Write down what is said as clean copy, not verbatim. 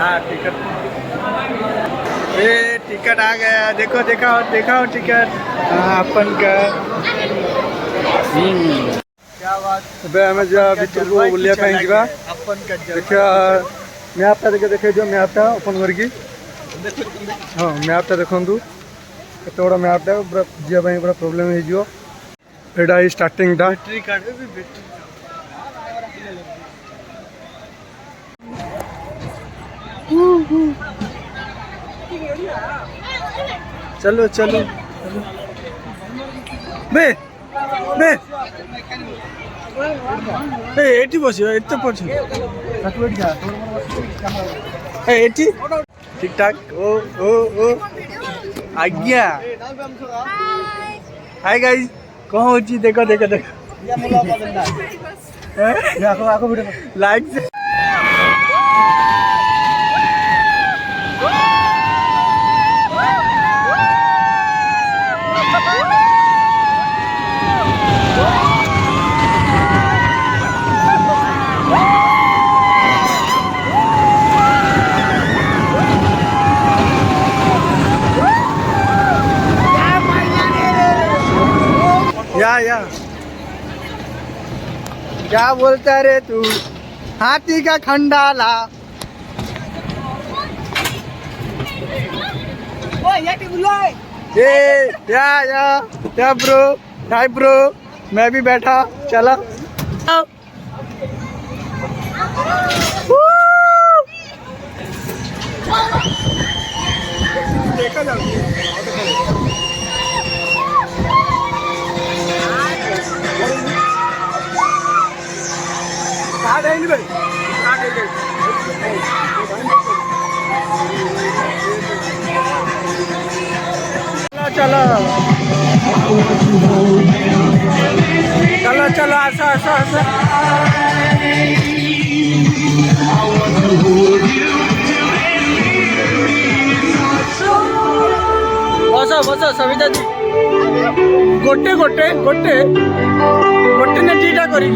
हाँ टिकट, ये टिकट आ गया। देखो दिखाओ दिखाओ टिकट। हाँ अपन का। क्या बात। ଏବେ ଆମେ ଯିବା ଭିତରକୁ ବୁଲିବା ପାଇଁ ଯିବା। ଦେଖିବା ମ୍ୟାପ୍ଟା ଦେଖେଇ ଦିଅ, ମ୍ୟାପ୍ଟା ଓପନ୍ କରିକି। ହଁ ମ୍ୟାପ୍ଟା ଦେଖନ୍ତୁ, କେତେ ବଡ଼ ମ୍ୟାପ୍ଟା, ପୁରା ଯିବା ପାଇଁ ପୁରା ପ୍ରୋବ୍ଲେମ୍ ହେଇଯିବ। ଏଇଟା ଏଇ ଷ୍ଟାର୍ଟିଂଟା। चलो चलो बे बे एटी बसियो एते पछ एटी ठीक ठाक। ओ ओ ओ आज्ञा। हाय गाइस, कौन होची देखो देखो देखो लाइक से या क्या बोलता रे तू, हाथी का खंडाला। ये या ब्रो, हाय ब्रो, मैं भी बैठा चला। देखा जाओ चलो चलो चलो आसा आसा आसा। बस बस सविता जी, गोटे गोटे गोटे गोटे ने दीटा करी।